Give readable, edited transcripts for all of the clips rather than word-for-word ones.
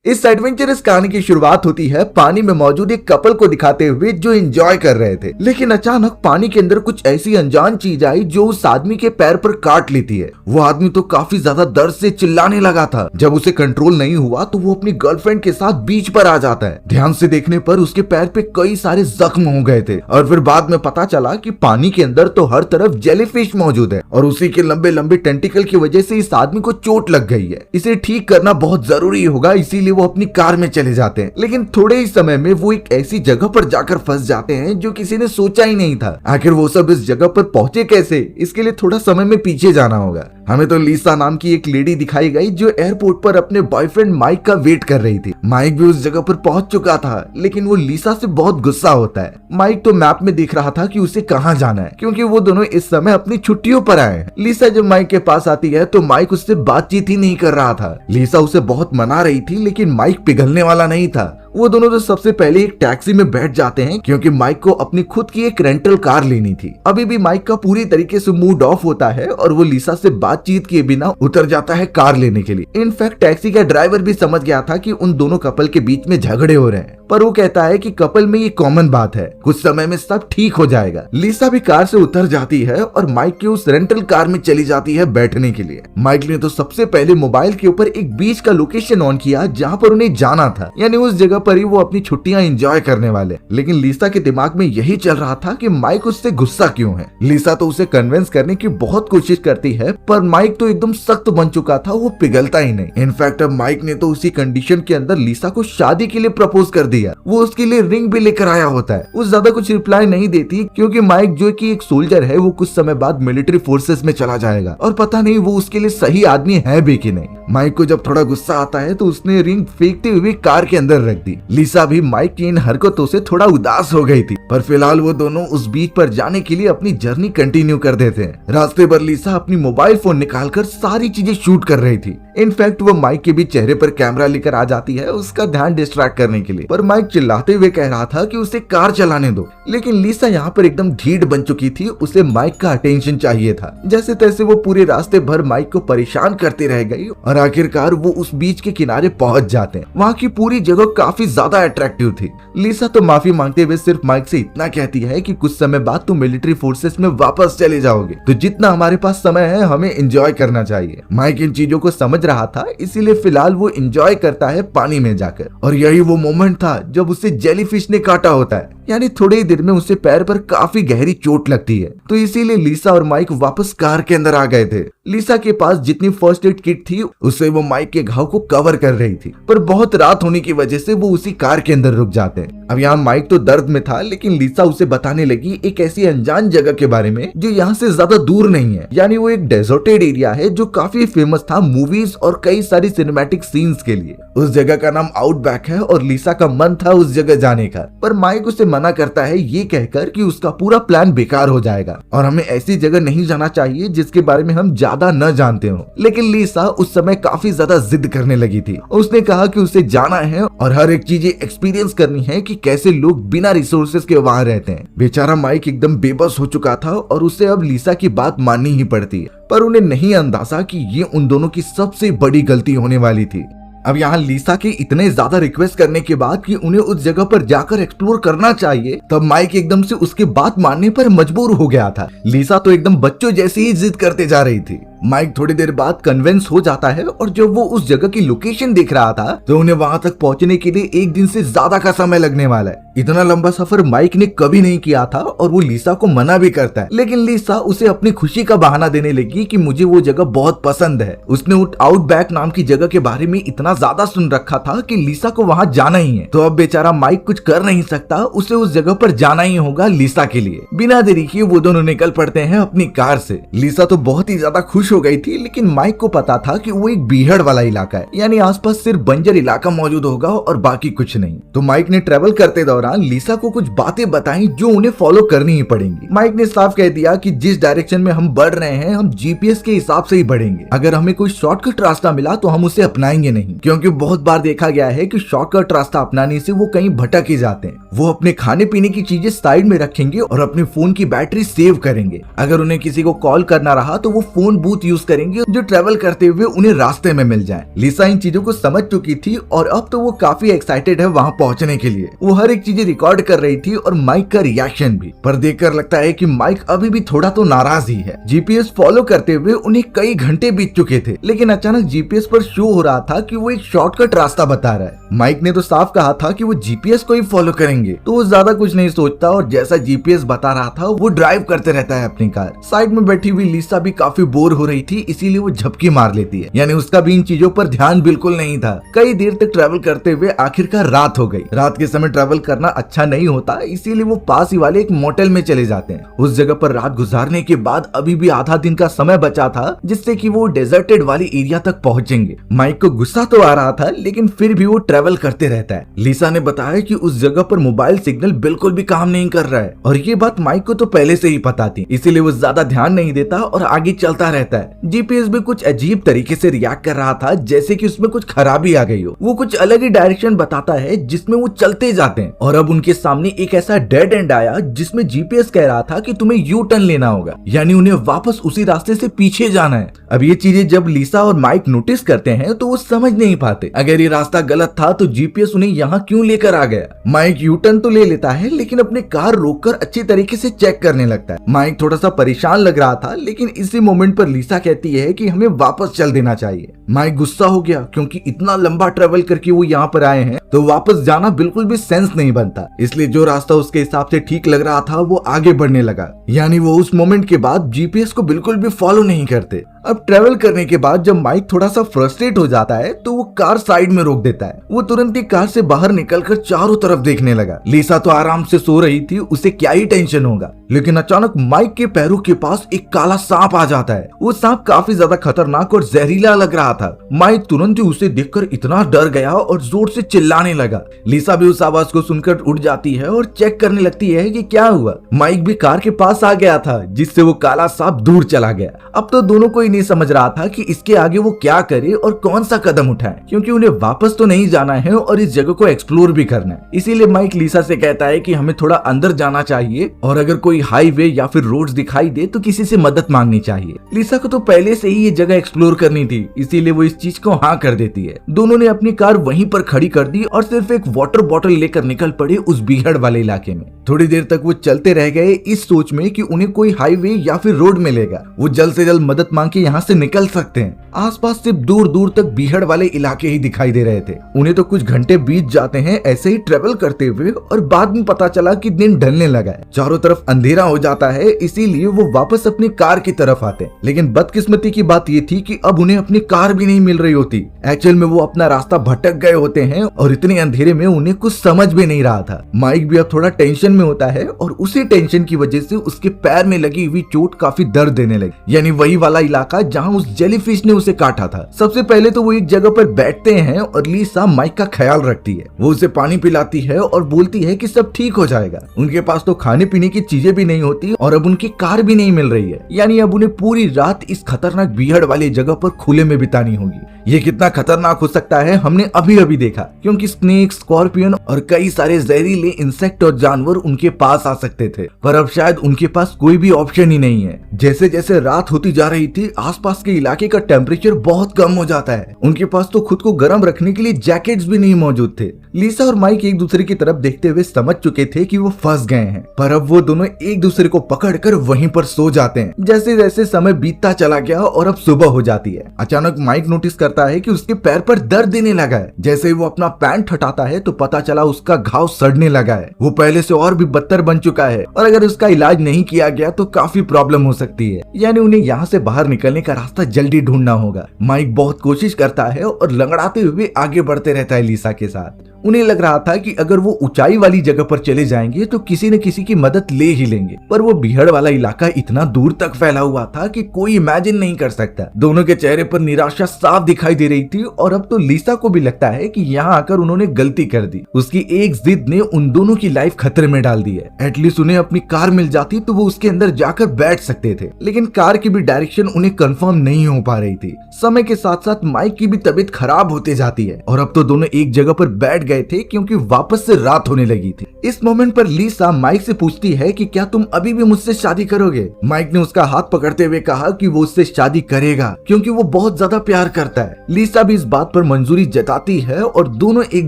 इस एडवेंचरस कहानी की शुरुआत होती है पानी में मौजूद एक कपल को दिखाते हुए जो एंजॉय कर रहे थे, लेकिन अचानक पानी के अंदर कुछ ऐसी अनजान चीज आई जो उस आदमी के पैर पर काट लेती है। वो आदमी तो काफी ज्यादा दर्द से चिल्लाने लगा था। जब उसे कंट्रोल नहीं हुआ तो वो अपनी गर्लफ्रेंड के साथ बीच पर आ जाता है। ध्यान से देखने पर उसके पैर पे कई सारे जख्म हो गए थे और फिर बाद में पता चला कि पानी के अंदर तो हर तरफ जेलीफिश मौजूद है और उसी के लंबे लंबे टेंटिकल की वजह से इस आदमी को चोट लग गई है। इसे ठीक करना बहुत जरूरी होगा, इसीलिए वो अपनी कार में चले जाते हैं। लेकिन थोड़े ही समय में वो एक ऐसी जगह पर जाकर फंस जाते हैं जो किसी ने सोचा ही नहीं था। आखिर वो सब इस जगह पर पहुंचे कैसे, इसके लिए थोड़ा समय में पीछे जाना होगा। हमें तो लीसा नाम की एक लेडी दिखाई गई जो एयरपोर्ट पर अपने बॉयफ्रेंड माइक का वेट कर रही थी। माइक भी उस जगह पर पहुंच चुका था, लेकिन वो लीसा से बहुत गुस्सा होता है। माइक तो मैप में देख रहा था कि उसे कहाँ जाना है, क्योंकि वो दोनों इस समय अपनी छुट्टियों पर आए हैं। लीसा जब माइक के पास आती है तो माइक उससे बातचीत ही नहीं कर रहा था। लीसा उसे बहुत मना रही थी, लेकिन माइक पिघलने वाला नहीं था। वो दोनों तो सबसे पहले एक टैक्सी में बैठ जाते हैं, क्योंकि माइक को अपनी खुद की एक रेंटल कार लेनी थी। अभी भी माइक का पूरी तरीके से मूड ऑफ होता है और वो लीसा से बातचीत किए बिना उतर जाता है कार लेने के लिए। इनफैक्ट टैक्सी का ड्राइवर भी समझ गया था कि उन दोनों कपल के बीच में झगड़े हो रहे हैं, पर वो कहता है कि कपल में ये कॉमन बात है, कुछ समय में सब ठीक हो जाएगा। लीसा भी कार से उतर जाती है और माइक की उस रेंटल कार में चली जाती है बैठने के लिए। माइक ने तो सबसे पहले मोबाइल के ऊपर एक बीच का लोकेशन ऑन किया जहाँ पर उन्हें जाना था, यानी उस जगह पर ही वो अपनी छुट्टियां एंजॉय करने वाले। लेकिन लीसा के दिमाग में यही चल रहा था कि माइक उससे गुस्सा क्यों है। लीसा तो उसे कन्विंस करने की बहुत कोशिश करती है, पर माइक तो एकदम सख्त बन चुका था, वो पिघलता ही नहीं। इनफैक्ट अब माइक ने तो उसी कंडीशन के अंदर लीसा को शादी के लिए प्रपोज कर दिया। वो उसके लिए रिंग भी लेकर आया होता है। वो ज्यादा कुछ रिप्लाई नहीं देती, क्योंकि माइक जो कि एक सोल्जर है, वो कुछ समय बाद मिलिट्री फोर्सेस में चला जाएगा और पता नहीं वो उसके लिए सही आदमी है भी कि नहीं। माइक को जब थोड़ा गुस्सा आता है तो उसने रिंग फेंकते हुए कार के अंदर रख दी। लीसा भी माइक की इन हरकतों से थोड़ा उदास हो गई थी, पर फिलहाल वो दोनों उस बीच पर जाने के लिए अपनी जर्नी कंटिन्यू कर देते हैं। रास्ते पर लीसा अपनी मोबाइल फोन निकालकर सारी चीजें शूट कर रही थी। इनफैक्ट वो माइक के भी चेहरे पर कैमरा लेकर आ जाती है उसका ध्यान डिस्ट्रैक्ट करने के लिए, पर माइक चिल्लाते हुए कह रहा था कि उसे कार चलाने दो। लेकिन लीसा यहाँ पर एकदम ढीठ बन चुकी थी, उसे माइक का अटेंशन चाहिए था। जैसे तैसे वो पूरे रास्ते भर माइक को परेशान करती रह गई और आखिरकार वो उस बीच के किनारे पहुंच जाते हैं। वहाँ की पूरी जगह काफी ज्यादा अट्रैक्टिव थी। लीसा तो माफी मांगते हुए सिर्फ माइक से इतना कहती है कि कुछ समय बाद तुम मिलिट्री फोर्सेस में वापस चले जाओगे, तो जितना हमारे पास समय है हमें एंजॉय करना चाहिए। माइक इन चीजों को समझ रहा था, इसीलिए फिलहाल वो एंजॉय करता है पानी में जाकर। और यही वो मोमेंट था जब उसे जेलीफिश ने काटा होता है, यानी थोड़ी ही देर में उसे पैर पर काफी गहरी चोट लगती है। तो इसीलिए लीसा और माइक वापस कार के अंदर आ गए थे। लीसा के पास जितनी फर्स्ट एड किट थी उससे वो माइक के घाव को कवर कर रही थी, पर बहुत रात होने की वजह से वो उसी कार के अंदर रुक जाते हैं। अब यहाँ माइक तो दर्द में था, लेकिन लीसा उसे बताने लगी एक ऐसी अनजान जगह के बारे में जो यहाँ से ज्यादा दूर नहीं है। यानी वो एक डेजर्टेड एरिया है जो काफी फेमस था मूवीज और कई सारी सिनेमैटिक सीन्स के लिए। उस जगह का नाम आउटबैक है और लीसा का मन था उस जगह जाने का, पर माइक उसे मना करता है ये कहकर कि उसका पूरा प्लान बेकार हो जाएगा और हमें ऐसी जगह नहीं जाना चाहिए जिसके बारे में हम ज्यादा न जानते हो। लेकिन लीसा उस समय काफी ज्यादा जिद करने लगी थी। उसने कहा कि उसे जाना है और हर एक चीजें एक्सपीरियंस करनी है कि कैसे लोग बिना रिसोर्सेज के वहां रहते हैं। बेचारा माइक एकदम बेबस हो चुका था और उसे अब लीसा की बात माननी ही पड़ती है, पर उन्हें नहीं अंदाजा कि ये उन दोनों की सबसे बड़ी गलती होने वाली थी। अब यहाँ लीसा के इतने ज्यादा रिक्वेस्ट करने के बाद कि उन्हें उस जगह पर जाकर एक्सप्लोर करना चाहिए, तब माइक एकदम से उसके बात मानने पर मजबूर हो गया था। लीसा तो एकदम बच्चों जैसी ही जिद करते जा रही थी। माइक थोड़ी देर बाद कन्विंस हो जाता है और जब वो उस जगह की लोकेशन देख रहा था तो उन्हें वहां तक पहुंचने के लिए एक दिन से ज्यादा का समय लगने वाला है। इतना लंबा सफर माइक ने कभी नहीं किया था और वो लीसा को मना भी करता है, लेकिन लीसा उसे अपनी खुशी का बहाना देने लगी कि मुझे वो जगह बहुत पसंद है। उसने आउटबैक नाम की जगह के बारे में इतना ज्यादा सुन रखा था कि लीसा को वहां जाना ही है। तो अब बेचारा माइक कुछ कर नहीं सकता, उसे उस जगह पर जाना ही होगा लीसा के लिए। बिना देरी किए वो दोनों निकल पड़ते हैं अपनी कार से। लीसा तो बहुत ही ज्यादा खुश हो गई थी, लेकिन माइक को पता था कि वो एक बीहड़ वाला इलाका है, यानी आसपास सिर्फ बंजर इलाका मौजूद होगा और बाकी कुछ नहीं। तो माइक ने ट्रेवल करते दौरान लीसा को कुछ बातें बताई जो उन्हें फॉलो करनी ही पड़ेंगी। माइक ने साफ कह दिया कि जिस डायरेक्शन में हम बढ़ रहे हैं हम जीपीएस के हिसाब से ही बढ़ेंगे। अगर हमें कोई शॉर्टकट रास्ता मिला तो हम उसे अपनाएंगे नहीं, क्योंकि बहुत बार देखा गया है कि शॉर्टकट रास्ता अपनाने से वो कहीं भटक ही जाते हैं। वो अपने खाने पीने की चीजें साइड में रखेंगे और अपने फोन की बैटरी सेव करेंगे। अगर उन्हें किसी को कॉल करना रहा तो वो फोन बूथ रूट यूज करेंगे जो ट्रेवल करते हुए उन्हें रास्ते में मिल जाए। लिसा इन चीजों को समझ चुकी थी और अब तो वो काफी एक्साइटेड है वहाँ पहुँचने के लिए। वो हर एक चीजें रिकॉर्ड कर रही थी और माइक का रिएक्शन भी, पर देखकर लगता है कि माइक अभी भी थोड़ा तो नाराज ही है। जीपीएस फॉलो करते हुए उन्हें कई घंटे बीत चुके थे, लेकिन अचानक जीपीएस पर शो हो रहा था कि वो एक शॉर्टकट रास्ता बता रहा है। माइक ने तो साफ कहा था कि वो जीपीएस को ही फॉलो करेंगे, तो वो ज्यादा कुछ नहीं सोचता और जैसा जीपीएस बता रहा था वो ड्राइव करते रहता है अपनी कार। साइड में बैठी हुई लिसा भी काफी बोर हो रही थी, इसीलिए वो झपकी मार लेती है, यानी उसका भी इन चीजों पर ध्यान बिल्कुल नहीं था। कई देर तक ट्रैवल करते हुए आखिरकार रात हो गई। रात के समय ट्रैवल करना अच्छा नहीं होता, इसीलिए वो पास ही वाले एक मोटेल में चले जाते हैं। उस जगह पर रात गुजारने के बाद अभी भी आधा दिन का समय बचा था, जिससे कि वो डेजर्टेड वाली एरिया तक पहुंचेंगे। माइक को गुस्सा तो आ रहा था, लेकिन फिर भी वो ट्रैवल करते रहता है। लिसा ने बताया कि उस जगह पर मोबाइल सिग्नल बिल्कुल भी काम नहीं कर रहा है, और ये बात माइक को तो पहले से ही पता थी, इसीलिए वो ज्यादा ध्यान नहीं देता और आगे चलता रहता है। जीपीएस भी कुछ अजीब तरीके से रिएक्ट कर रहा था, जैसे कि उसमें कुछ खराबी आ गई हो। वो कुछ अलग ही डायरेक्शन बताता है जिसमें वो चलते जाते हैं, और अब उनके सामने एक ऐसा डेड एंड आया जिसमें जीपीएस कह रहा था कि तुम्हें यू टर्न लेना होगा, यानी उन्हें वापस उसी रास्ते से पीछे जाना है। अब ये चीजें जब लिसा और माइक नोटिस करते हैं तो वो समझ नहीं पाते, अगर ये रास्ता गलत था तो जीपीएस उन्हें यहाँ क्यों लेकर आ गया। माइक यू टर्न तो ले लेता है, लेकिन अपनी कार रोककर अच्छी तरीके से चेक करने लगता है। माइक थोड़ा सा परेशान लग रहा था, लेकिन इसी मोमेंट पर लिसा कहती है कि हमें वापस चल देना चाहिए। माइक गुस्सा हो गया, क्योंकि इतना लंबा ट्रेवल करके वो यहाँ पर आए हैं, तो वापस जाना बिल्कुल भी सेंस नहीं बनता। इसलिए जो रास्ता उसके हिसाब से ठीक लग रहा था वो आगे बढ़ने लगा, यानी वो उस मोमेंट के बाद जीपीएस को बिल्कुल भी फॉलो नहीं करते। अब ट्रेवल करने के बाद जब माइक थोड़ा सा फ्रस्ट्रेट हो जाता है तो वो कार साइड में रोक देता है। वो तुरंत ही कार से बाहर निकलकर चारों तरफ देखने लगा। लिसा तो आराम से सो रही थी, उसे क्या ही टेंशन होगा, लेकिन अचानक माइक के पैरों के पास एक काला सांप आ जाता है। वो सांप काफी ज्यादा खतरनाक और जहरीला लग रहा था। माइक तुरंत ही उसे देखकर इतना डर गया और जोर से चिल्लाने लगा। लिसा भी उस आवाज को सुनकर उठ जाती है और चेक करने लगती है कि क्या हुआ। माइक भी कार के पास आ गया था, जिससे वो काला सांप दूर चला गया। अब तो दोनों को नहीं समझ रहा था कि इसके आगे वो क्या करे और कौन सा कदम उठाए, क्योंकि उन्हें वापस तो नहीं जाना है और इस जगह को एक्सप्लोर भी करना है। इसीलिए माइक लिसा से कहता है कि हमें थोड़ा अंदर जाना चाहिए और अगर कोई हाईवे या फिर रोड्स दिखाई दे तो किसी से मदद मांगनी चाहिए। लिसा को तो पहले से ही ये जगह एक्सप्लोर करनी थी, इसीलिए वो इस चीज को हाँ कर देती है। दोनों ने अपनी कार वहीं पर खड़ी कर दी और सिर्फ एक वाटर बॉटल लेकर निकल पड़े उस बीहड़ वाले इलाके में। थोड़ी देर तक वो चलते रह गए इस सोच में कि उन्हें कोई हाईवे या फिर रोड मिलेगा, वो जल्द से जल्द मदद मांग के यहाँ से निकल सकते हैं। आसपास सिर्फ दूर दूर तक बीहड़ वाले इलाके ही दिखाई दे रहे थे। उन्हें तो कुछ घंटे बीत जाते हैं ऐसे ही ट्रेवल करते हुए, और बाद में पता चला कि दिन ढलने लगा है, चारों तरफ अंधेरा हो जाता है। इसीलिए वो वापस अपनी कार की तरफ आते हैं, लेकिन बदकिस्मती की बात ये थी कि अब उन्हें अपनी कार भी नहीं मिल रही होती। एक्चुअल में वो अपना रास्ता भटक गए होते हैं और इतने अंधेरे में उन्हें कुछ समझ भी नहीं रहा था। माइक भी अब थोड़ा टेंशन में होता है और उसी टेंशन की वजह से उसके पैर में लगी हुई चोट काफी दर्द देने लगी, यानी वही वाला इलाका जहाँ उस जेलीफिश ने उसे काटा था। सबसे पहले तो वो एक जगह पर बैठते हैं और लिसा माइक का ख्याल रखती है। वो उसे पानी पिलाती है और बोलती है कि सब ठीक हो जाएगा। उनके पास तो खाने पीने की चीजें भी नहीं होती और अब उनकी कार भी नहीं मिल रही है, यानी अब उन्हें पूरी रात इस खतरनाक बीहड़ वाली जगह पर खुले में बितानी होगी। ये कितना खतरनाक हो सकता है हमने अभी अभी देखा, क्योंकि स्नेक, स्कॉर्पियन और कई सारे जहरीले इंसेक्ट और जानवर उनके पास आ सकते थे, पर अब शायद उनके पास कोई भी ऑप्शन ही नहीं है। जैसे जैसे रात होती जा रही थी, आसपास के इलाके का टेम्परेचर बहुत कम हो जाता है। उनके पास तो खुद को गर्म रखने के लिए जैकेट्स भी नहीं मौजूद थे। लिसा और माइक एक दूसरे की तरफ देखते हुए समझ चुके थे कि वो फंस गए हैं, पर अब वो दोनों एक दूसरे को पकड़कर वहीं पर सो जाते हैं। जैसे जैसे समय बीतता चला गया और अब सुबह हो जाती है, अचानक माइक नोटिस करता है कि उसके पैर पर दर्द देने लगा है। जैसे ही वो अपना पैंट हटाता है तो पता चला उसका घाव सड़ने लगा है। वो पहले से और भी बदतर बन चुका है और अगर उसका इलाज नहीं किया गया तो काफी प्रॉब्लम हो सकती है, यानी उन्हें यहाँ से बाहर निकलने का रास्ता जल्दी ढूंढना होगा। माइक बहुत कोशिश करता है और लंगड़ाते हुए आगे बढ़ते रहता है लिसा के साथ। उन्हें लग रहा था कि अगर वो ऊंचाई वाली जगह पर चले जाएंगे तो किसी न किसी की मदद ले ही लेंगे, पर वो बीहड़ वाला इलाका इतना दूर तक फैला हुआ था कि कोई इमेजिन नहीं कर सकता। दोनों के चेहरे पर निराशा साफ दिखाई दे रही थी और अब तो लिसा को भी लगता है कि यहाँ आकर उन्होंने गलती कर दी। उसकी एक जिद ने उन दोनों की लाइफ खतरे में डाल दी है। एटलीस्ट उन्हें अपनी कार मिल जाती तो वो उसके अंदर जाकर बैठ सकते थे, लेकिन कार की भी डायरेक्शन उन्हें कंफर्म नहीं हो पा रही थी। समय के साथ साथ माइक की भी तबीयत खराब होते जाती है और अब तो दोनों एक जगह पर बैठ गए थे क्योंकि वापस से रात होने लगी थी। इस मोमेंट पर लीसा माइक से पूछती है कि क्या तुम अभी भी मुझसे शादी करोगे। माइक ने उसका हाथ पकड़ते हुए कहा कि वो उससे शादी करेगा क्योंकि वो बहुत ज्यादा प्यार करता है। लीसा भी इस बात पर मंजूरी जताती है और दोनों एक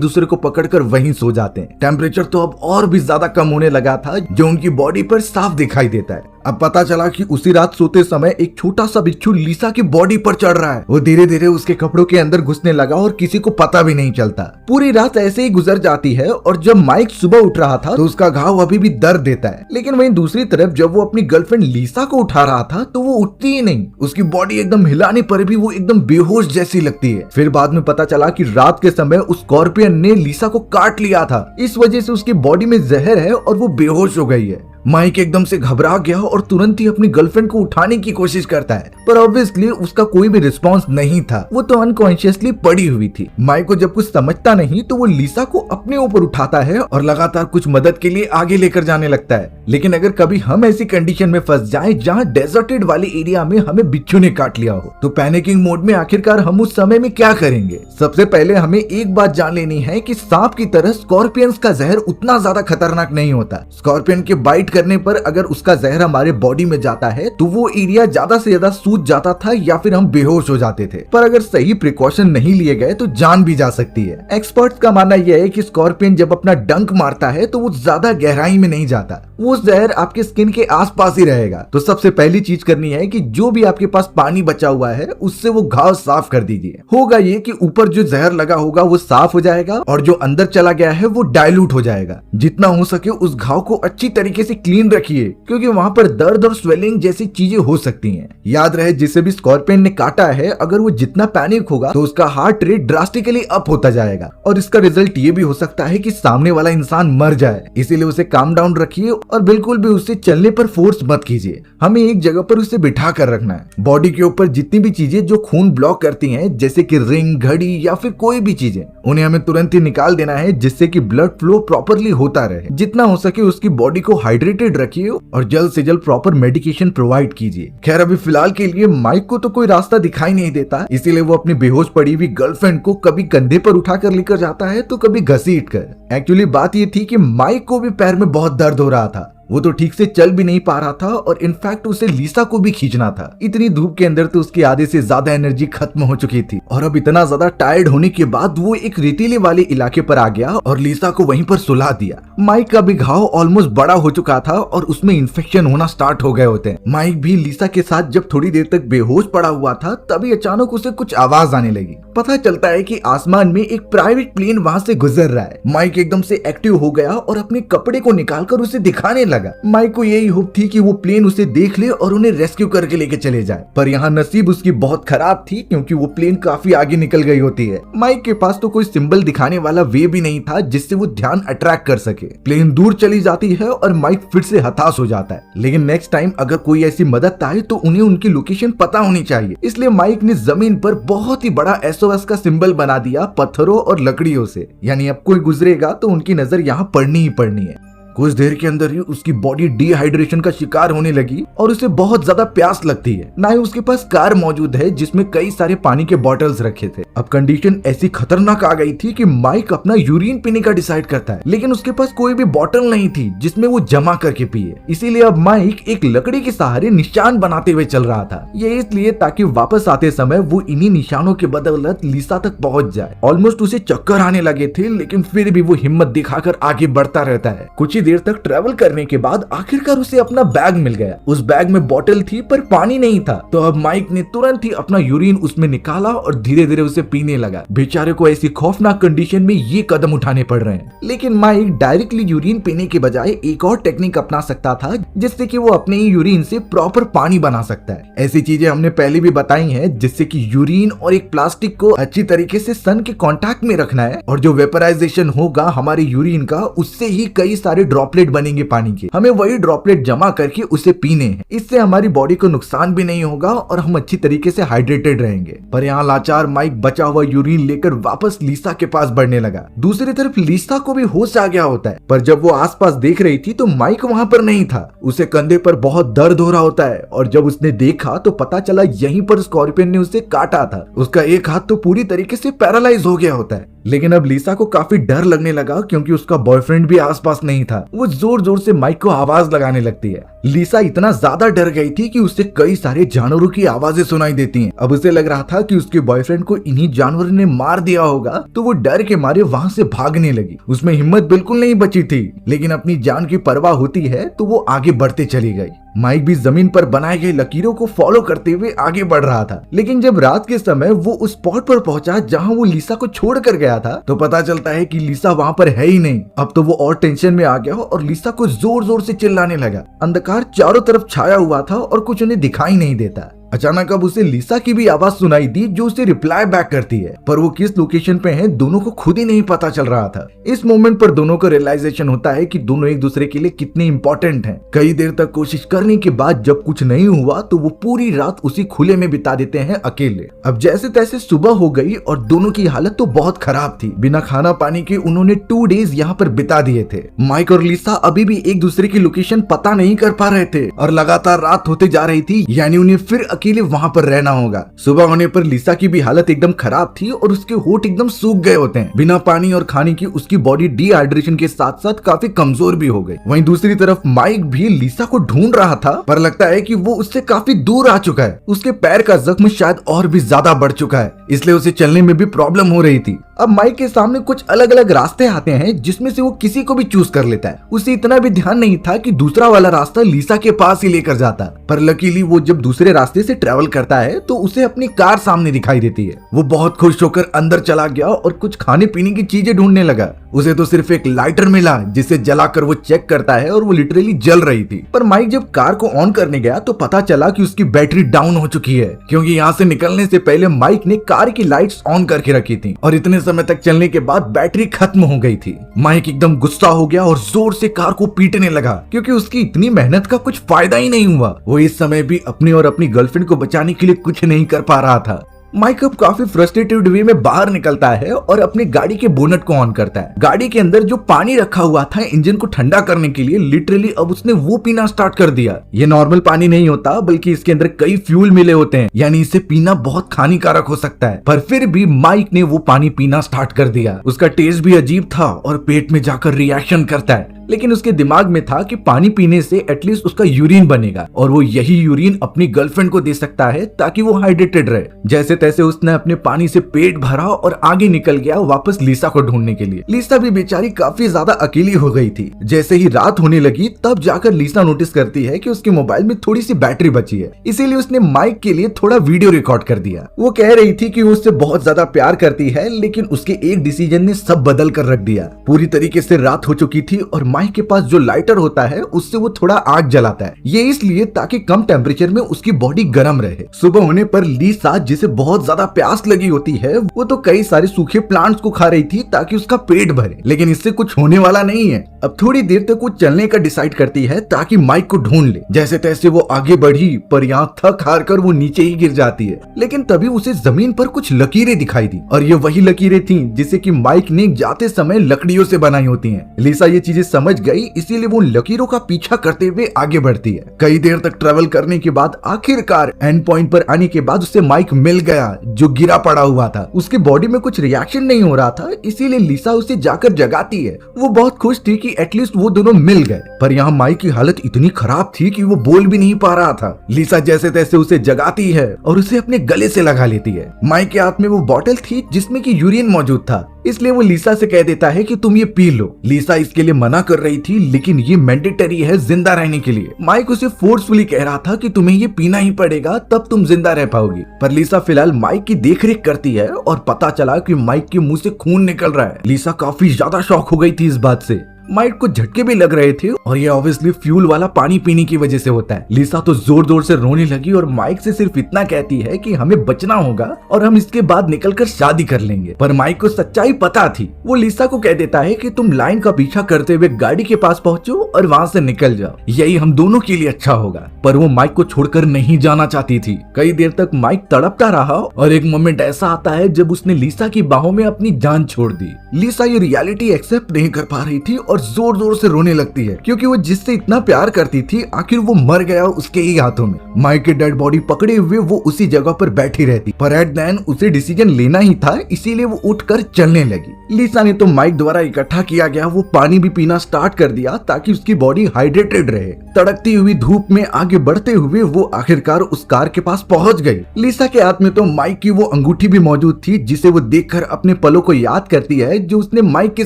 दूसरे को पकड़कर वहीं सो जाते हैं। टेम्परेचर तो अब और भी ज्यादा कम होने लगा था जो उनकी बॉडी पर साफ दिखाई देता है। अब पता चला कि उसी रात सोते समय एक छोटा सा बिच्छू लीसा की बॉडी पर चढ़ रहा है। वो धीरे धीरे उसके कपड़ों के अंदर घुसने लगा और किसी को पता भी नहीं चलता। पूरी रात ऐसे ही गुजर जाती है और जब माइक सुबह उठ रहा था तो उसका घाव अभी भी दर्द देता है। लेकिन वहीं दूसरी तरफ जब वो अपनी गर्लफ्रेंड लीसा को उठा रहा था तो वो उठती ही नहीं। उसकी बॉडी एकदम हिलाने पर भी वो एकदम बेहोश जैसी लगती है। फिर बाद में पता चला कि रात के समय उस स्कॉर्पियन ने लीसा को काट लिया था। इस वजह से उसकी बॉडी में जहर है और वो बेहोश हो गई है। माइक एकदम से घबरा गया और तुरंत ही अपनी गर्लफ्रेंड को उठाने की कोशिश करता है, पर ऑब्वियसली उसका कोई भी रिस्पांस नहीं था। वो तो अनकॉन्शियसली पड़ी हुई थी। माइक को जब कुछ समझता नहीं तो वो लीसा को अपने ऊपर उठाता है और लगातार कुछ मदद के लिए आगे लेकर जाने लगता है। लेकिन अगर कभी हम ऐसी कंडीशन में फंस जाएं जहां डेजर्टेड वाली एरिया में हमें बिच्छू ने काट लिया हो तो पैनिकिंग मोड में आखिरकार हम उस समय में क्या करेंगे। सबसे पहले हमें एक बात जान लेनी है कि सांप की तरह स्कॉर्पियंस का जहर उतना ज्यादा खतरनाक नहीं होता। स्कॉर्पियन के बाइट करने पर अगर उसका जहर हमारे बॉडी में जाता है तो वो एरिया ज्यादा से ज्यादा सूज जाता था या फिर हम बेहोश हो जाते थे। पर अगर सही प्रिकॉशन नहीं लिए गए तो जान भी जा सकती है। एक्सपर्ट्स का मानना यह है कि स्कॉर्पियन जब अपना डंक मारता है तो वो ज्यादा गहराई में नहीं जाता, वो जहर आपके स्किन के आसपास ही रहेगा। तो सबसे पहली चीज करनी है कि जो भी आपके पास पानी बचा हुआ है उससे वो घाव साफ कर दीजिए। होगा ये कि ऊपर जो जहर लगा होगा वो साफ हो जाएगा और जो अंदर चला गया है वो डाइल्यूट हो जाएगा। जितना हो सके उस घाव को अच्छी तरीके से क्लीन रखिए क्योंकि वहां पर दर्द और स्वेलिंग जैसी चीजें हो सकती हैं। याद रहे जिसे भी स्कॉर्पियन ने काटा है अगर वो जितना पैनिक होगा तो उसका हार्ट रेट ड्रास्टिकली अप होता जाएगा और इसका रिजल्ट ये भी हो सकता है कि सामने वाला इंसान मर जाए। इसीलिए उसे काम डाउन रखिए और बिल्कुल भी उससे चलने पर फोर्स मत कीजिए। हमें एक जगह पर उसे बिठा कर रखना है। बॉडी के ऊपर जितनी भी चीजें जो खून ब्लॉक करती हैं जैसे कि रिंग, घड़ी या फिर कोई भी चीजें, उन्हें हमें तुरंत ही निकाल देना है जिससे कि ब्लड फ्लो प्रॉपरली होता रहे। जितना हो सके उसकी बॉडी को हाइड्रेटेड रखिए और जल्द से जल्द प्रॉपर मेडिकेशन प्रोवाइड कीजिए। खैर अभी फिलहाल के लिए माइक को तो कोई रास्ता दिखाई नहीं देता, इसीलिए वो अपनी बेहोश पड़ी हुई गर्लफ्रेंड को कभी कंधे पर उठाकर लेकर जाता है तो कभी घसीट कर। एक्चुअली बात ये थी कि माइक को भी पैर में बहुत दर्द हो रहा था। वो तो ठीक से चल भी नहीं पा रहा था और इनफैक्ट उसे लीसा को भी खींचना था। इतनी धूप के अंदर तो उसकी आधे से ज्यादा एनर्जी खत्म हो चुकी थी और अब इतना ज्यादा टायर्ड होने के बाद वो एक रेतीले वाले इलाके पर आ गया और लीसा को वहीं पर सुला दिया। माइक का भी घाव ऑलमोस्ट बड़ा हो चुका था और उसमें इन्फेक्शन होना स्टार्ट हो गए होते हैं। माइक भी लीसा के साथ जब थोड़ी देर तक बेहोश पड़ा हुआ था तभी अचानक उसे कुछ आवाज आने लगी। पता चलता है कि आसमान में एक प्राइवेट प्लेन वहां से गुजर रहा है। माइक एकदम से एक्टिव हो गया और अपने कपड़े को निकालकर उसे दिखाने लगा। माइक को यही होप थी कि वो प्लेन उसे देख ले और उन्हें रेस्क्यू करके लेके चले जाए, पर यहाँ नसीब उसकी बहुत खराब थी क्योंकि वो प्लेन काफी आगे निकल गई होती है। माइक के पास तो कोई सिंबल दिखाने वाला वे भी नहीं था जिससे वो ध्यान अट्रैक्ट कर सके। प्लेन दूर चली जाती है और माइक फिर से हताश हो जाता है। लेकिन नेक्स्ट टाइम अगर कोई ऐसी मदद आए तो उन्हें उनकी लोकेशन पता होनी चाहिए, इसलिए माइक ने जमीन पर बहुत ही बड़ा SOS का सिंबल बना दिया पत्थरों और लकड़ियों से। यानी अब कोई गुजरेगा तो उनकी नजर यहाँ पड़नी ही पड़नी है। कुछ देर के अंदर ही उसकी बॉडी डिहाइड्रेशन का शिकार होने लगी और उसे बहुत ज्यादा प्यास लगती है। ना ही उसके पास कार मौजूद है जिसमें कई सारे पानी के बॉटल्स रखे थे। अब कंडीशन ऐसी खतरनाक आ गई थी कि माइक अपना यूरिन पीने का डिसाइड करता है, लेकिन उसके पास कोई भी बॉटल नहीं थी जिसमें वो जमा करके पिए। इसीलिए अब माइक एक लकड़ी के सहारे निशान बनाते हुए चल रहा था। ये इसलिए ताकि वापस आते समय वो इन्हीं निशानों के बदौलत लीसा तक पहुंच जाए। ऑलमोस्ट उसे चक्कर आने लगे थे लेकिन फिर भी वो हिम्मत दिखाकर आगे बढ़ता रहता है। कुछ देर तक ट्रेवल करने के बाद आखिरकार उसे अपना बैग मिल गया। उस बैग में बॉटल थी पर पानी नहीं था, तो अब माइक ने तुरंत ही अपना यूरिन उसमें निकाला और धीरे धीरे उसे पीने लगा। बेचारे को ऐसी खौफनाक कंडीशन में ये कदम उठाने पड़ रहे हैं, लेकिन माइक डायरेक्टली यूरिन पीने के बजाय एक और टेक्निक अपना सकता था जिससे कि वो अपने ही यूरिन से प्रॉपर पानी बना सकता है। ऐसी चीजें हमने पहले भी बताई हैं जिससे कि यूरिन और एक प्लास्टिक को अच्छी तरीके से सन के कांटेक्ट में रखना है और जो वेपराइजेशन होगा हमारे यूरिन का उससे ही कई सारे ड्रॉपलेट बनेंगे पानी के। हमें वही ड्रॉपलेट जमा करके उसे पीने हैं। इससे हमारी बॉडी को नुकसान भी नहीं होगा और हम अच्छी तरीके से हाइड्रेटेड रहेंगे। पर यहाँ लाचार माइक बचा हुआ यूरिन लेकर वापस लीसा के पास बढ़ने लगा। दूसरी तरफ लीसा को भी होश आ गया होता है, पर जब वो आसपास देख रही थी तो माइक वहां पर नहीं था। उसे कंधे पर बहुत दर्द हो रहा होता है और जब उसने देखा तो पता चला यहीं पर स्कॉर्पियन ने उसे काटा था। उसका एक हाथ तो पूरी तरीके से पैरालाइज हो गया होता है। लेकिन अब लिसा को काफी डर लगने लगा क्योंकि उसका बॉयफ्रेंड भी आसपास नहीं था। वो जोर जोर से माइक को आवाज लगाने लगती है। लिसा इतना ज्यादा डर गई थी कि उससे कई सारे जानवरों की आवाजें सुनाई देती हैं। अब उसे लग रहा था कि उसके बॉयफ्रेंड को इन्हीं जानवरों ने मार दिया होगा, तो वो डर के मारे वहां से भागने लगी। उसमें हिम्मत बिल्कुल नहीं बची थी, लेकिन अपनी जान की परवाह होती है तो वो आगे बढ़ते चली गई। माइक भी जमीन पर बनाए गए लकीरों को फॉलो करते हुए आगे बढ़ रहा था। लेकिन जब रात के समय वो उस स्पॉट पर पहुंचा जहां वो लिसा को छोड़ कर गया था, तो पता चलता है कि लिसा वहां पर है ही नहीं। अब तो वो और टेंशन में आ गया और लिसा को जोर जोर से चिल्लाने लगा। अंधकार चारों तरफ छाया हुआ था और कुछ उन्हें दिखाई नहीं देता। अचानक अब उसे लिसा की भी आवाज सुनाई दी जो उसे रिप्लाई बैक करती है, पर वो किस लोकेशन पे है दोनों को खुद ही नहीं पता चल रहा था। इस मोमेंट पर दोनों को रियलाइजेशन होता है कि दोनों एक दूसरे के लिए कितने इंपॉर्टेंट हैं। कई देर तक कोशिश करने के बाद जब कुछ नहीं हुआ तो वो पूरी रात उसी खुले में बिता देते हैं अकेले। अब जैसे तैसे सुबह हो गई और दोनों की हालत तो बहुत खराब थी। बिना खाना पानी के उन्होंने 2 डेज यहाँ पर बिता दिए थे। माइक और लिसा अभी भी एक दूसरे की लोकेशन पता नहीं कर पा रहे थे और लगातार रात होते जा रही थी, यानी उन्हें फिर अकेले वहां पर रहना होगा। सुबह होने पर लिसा की भी हालत एकदम खराब थी और उसके होठ एकदम सूख गए होते हैं। बिना पानी और खाने की उसकी बॉडी डिहाइड्रेशन के साथ साथ काफी कमजोर भी हो गई। वहीं दूसरी तरफ माइक भी लिसा को ढूंढ रहा था, पर लगता है कि वो उससे काफी दूर आ चुका है। उसके पैर का जख्म शायद और भी ज्यादा बढ़ चुका है, इसलिए उसे चलने में भी प्रॉब्लम हो रही थी। अब माइक के सामने कुछ अलग अलग रास्ते आते हैं जिसमें से वो किसी को भी चूज कर लेता है। उसे इतना भी ध्यान नहीं था कि दूसरा वाला रास्ता लिसा के पास ही लेकर जाता, पर लकीली वो जब दूसरे रास्ते से ट्रेवल करता है तो उसे अपनी कार सामने दिखाई देती है। वो बहुत खुश होकर अंदर चला गया और कुछ खाने पीने की चीजें ढूंढने लगा। उसे तो सिर्फ एक लाइटर मिला जिसे जलाकर वो चेक करता है और वो लिटरली जल रही थी। पर माइक जब कार को ऑन करने गया तो पता चला कि उसकी बैटरी डाउन हो चुकी है, क्योंकि यहाँ से निकलने से पहले माइक ने कार की लाइट्स ऑन करके रखी थी और इतने समय तक चलने के बाद बैटरी खत्म हो गई थी। माइक एकदम गुस्सा हो गया और जोर से कार को पीटने लगा, क्योंकि उसकी इतनी मेहनत का कुछ फायदा ही नहीं हुआ। वो इस समय भी अपनी और अपनी गर्लफ्रेंड को बचाने के लिए कुछ नहीं कर पा रहा था। माइक अब काफी फ्रस्ट्रेटेड वे में बाहर निकलता है और अपनी गाड़ी के बोनट को ऑन करता है। गाड़ी के अंदर जो पानी रखा हुआ था इंजन को ठंडा करने के लिए, लिटरली अब उसने वो पीना स्टार्ट कर दिया। ये नॉर्मल पानी नहीं होता, बल्कि इसके अंदर कई फ्यूल मिले होते हैं, यानी इसे पीना बहुत हानिकारक हो सकता है। पर फिर भी माइक ने वो पानी पीना स्टार्ट कर दिया। उसका टेस्ट भी अजीब था और पेट में जाकर रिएक्शन करता है, लेकिन उसके दिमाग में था कि पानी पीने से एटलीस्ट उसका यूरिन बनेगा और वो यही यूरिन अपनी गर्लफ्रेंड को दे सकता है ताकि वो हाइड्रेटेड रहे। जैसे तैसे उसने अपने पानी से पेट भरा और आगे निकल गया वापस लिसा को ढूंढने के लिए। लिसा भी बेचारी काफी ज्यादा अकेली हो गई थी। जैसे ही रात होने लगी तब जाकर लिसा नोटिस करती है कि उसके मोबाइल में थोड़ी सी बैटरी बची है, इसीलिए उसने माइक के लिए थोड़ा वीडियो रिकॉर्ड कर दिया। वो कह रही थी कि वो उससे बहुत ज्यादा प्यार करती है, लेकिन उसके एक डिसीजन ने सब बदल कर रख दिया। पूरी तरीके से रात हो चुकी थी और माइक के पास जो लाइटर होता है उससे वो थोड़ा आग जलाता है, ये इसलिए ताकि कम टेम्परेचर में उसकी बॉडी गर्म रहे। सुबह होने पर लिसा, जिसे बहुत ज्यादा प्यास लगी होती है, वो तो कई सारे सूखे प्लांट्स को खा रही थी ताकि उसका पेट भरे, लेकिन इससे कुछ होने वाला नहीं है। अब थोड़ी देर तक वो चलने का डिसाइड करती है ताकि माइक को ढूंढ ले। जैसे तैसे वो आगे बढ़ी, पर यहाँ थक हार कर वो नीचे ही गिर जाती है। लेकिन तभी उसे जमीन पर कुछ लकीरें दिखाई दी और ये वही लकीरें थी जिसे कि माइक ने जाते समय लकड़ियों से बनाई होती हैं। लिसा ये चीजें समझ गई, इसीलिए वो लकीरों का पीछा करते हुए आगे बढ़ती है। कई देर तक ट्रेवल करने के बाद आखिरकार एंड पॉइंट पर आने के बाद उसे माइक मिल गया जो गिरा पड़ा हुआ था। उसके बॉडी में कुछ रिएक्शन नहीं हो रहा था, इसीलिए लिसा उसे जाकर जगाती है। वो बहुत खुश थी कि एटलीस्ट वो दोनों मिल गए, पर यहाँ माइक की हालत इतनी खराब थी कि वो बोल भी नहीं पा रहा था। लिसा जैसे तैसे उसे जगाती है और उसे अपने गले से लगा लेती है। माइक के हाथ में वो बोतल थी जिसमें कि यूरिन मौजूद था, इसलिए वो लिसा से कह देता है कि तुम ये पी लो। लिसा इसके लिए मना कर रही थी, लेकिन ये मैंडेटरी है जिंदा रहने के लिए। माइक उसे फोर्सफुली कह रहा था कि तुम्हें ये पीना ही पड़ेगा, तब तुम जिंदा रह पाओगी। पर लिसा फिलहाल माइक की देखरेख करती है और पता चला कि माइक के मुंह से खून निकल रहा है। लिसा काफी ज्यादा शॉक हो गई थी इस बात से। माइक को झटके भी लग रहे थे और ये ऑब्वियसली फ्यूल वाला पानी पीने की वजह से होता है। लिसा तो जोर जोर से रोने लगी और माइक से सिर्फ इतना कहती है कि हमें बचना होगा और हम इसके बाद निकलकर शादी कर लेंगे। पर माइक को सच्चाई पता थी। वो लिसा को कह देता है कि तुम लाइन का पीछा करते हुए गाड़ी के पास पहुंचो और वहां से निकल जाओ, यही हम दोनों के लिए अच्छा होगा। पर वो माइक को छोड़कर नहीं जाना चाहती थी। कई देर तक माइक तड़पता रहा और एक मोमेंट ऐसा आता है जब उसने लिसा की बाहों में अपनी जान छोड़ दी। लिसा ये रियलिटी एक्सेप्ट नहीं कर पा रही थी और और जोर जोर से रोने लगती है क्योंकि वो जिससे इतना प्यार करती थी आखिर वो मर गया उसके ही हाथों में। माइक की डेड बॉडी पकड़े हुए वो उसी जगह पर बैठी रहती, पर एट द एंड उसे डिसीजन लेना ही था, इसीलिए वो उठकर चलने लगी। लिसा ने तो माइक द्वारा इकट्ठा किया गया वो पानी भी पीना स्टार्ट कर दिया ताकि उसकी बॉडी हाइड्रेटेड रहे। तड़कती हुई धूप में आगे बढ़ते हुए वो आखिरकार उस कार के पास पहुंच गई। लिसा के हाथ में तो माइक की वो अंगूठी भी मौजूद थी जिसे वो देखकर अपने पलों को याद करती है जो उसने माइक के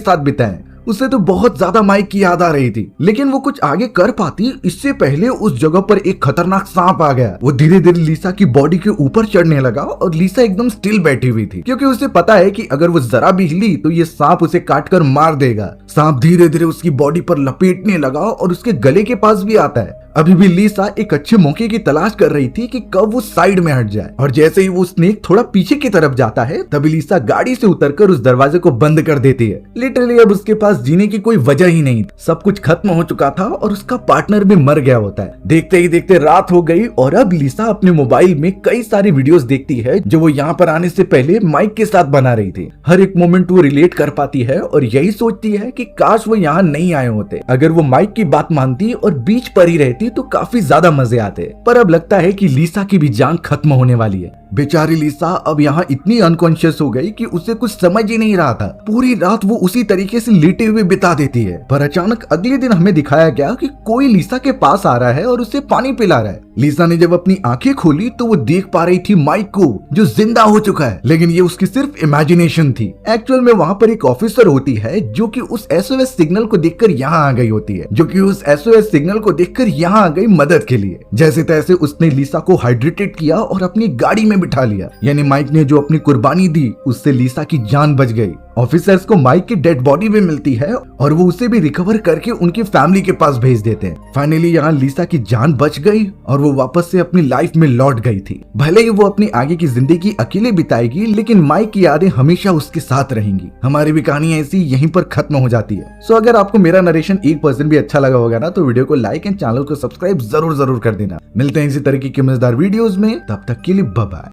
साथ बिताए। उसे तो बहुत ज्यादा माइक की याद आ रही थी, लेकिन वो कुछ आगे कर पाती इससे पहले उस जगह पर एक खतरनाक सांप आ गया। वो धीरे धीरे लिसा की बॉडी के ऊपर चढ़ने लगा और लिसा एकदम स्टिल बैठी हुई थी क्योंकि उसे पता है कि अगर वो जरा भी हिली तो ये सांप उसे काटकर मार देगा। सांप धीरे धीरे उसकी बॉडी पर लपेटने लगा और उसके गले के पास भी आता है। अभी भी लिसा एक अच्छे मौके की तलाश कर रही थी कि कब वो साइड में हट जाए, और जैसे ही वो स्नेक थोड़ा पीछे की तरफ जाता है तभी लिसा गाड़ी से उतरकर उस दरवाजे को बंद कर देती है। लिटरली अब उसके पास जीने की कोई वजह ही नहीं, सब कुछ खत्म हो चुका था और उसका पार्टनर भी मर गया होता है। देखते ही देखते रात हो गई और अब लिसा अपने मोबाइल में कई सारी वीडियोस देखती है जो वो यहाँ पर आने से पहले माइक के साथ बना रही थी। हर एक मोमेंट वो रिलेट कर पाती है और यही सोचती है कि काश वो यहाँ नहीं आए होते। अगर वो माइक की बात मानती और बीच पर ही रहती तो काफी ज्यादा मजे आते, पर अब लगता है कि लिसा की भी जान खत्म होने वाली है। बेचारी लिसा अब यहाँ इतनी अनकॉन्शियस हो गई कि उसे कुछ समझ ही नहीं रहा था। पूरी रात वो उसी तरीके से लेटे हुए बिता देती है, पर अचानक अगले दिन हमें दिखाया गया कि कोई लिसा के पास आ रहा है और उसे पानी पिला रहा है। लिसा ने जब अपनी आंखें खोली तो वो देख पा रही थी माइक को जो जिंदा हो चुका है, लेकिन ये उसकी सिर्फ इमेजिनेशन थी। एक्चुअल में वहाँ पर एक ऑफिसर होती है जो कि उस SOS सिग्नल को देखकर यहाँ आ गई होती है, जो कि उस SOS सिग्नल को देखकर यहाँ आ गई मदद के लिए। जैसे तैसे उसने लिसा को हाइड्रेटेड किया और अपनी गाड़ी में बिठा लिया, यानी माइक ने जो अपनी कुर्बानी दी उससे लिसा की जान बच गई। ऑफिसर्स को माइक की डेड बॉडी भी मिलती है और वो उसे भी रिकवर करके उनकी फैमिली के पास भेज देते हैं। फाइनली यहाँ लिसा की जान बच गई और वो वापस से अपनी लाइफ में लौट गई थी। भले ही वो अपनी आगे की जिंदगी अकेले बिताएगी, लेकिन माइक की यादें हमेशा उसके साथ रहेंगी। हमारी भी कहानी ऐसी यहीं पर खत्म हो जाती है। सो अगर आपको मेरा नरेशन 1% भी अच्छा लगा होगा ना तो वीडियो को लाइक एंड चैनल को सब्सक्राइब जरूर कर देना। मिलते हैं इसी तरीके की मजेदार वीडियोस में, तब तक के लिए बाय बाय।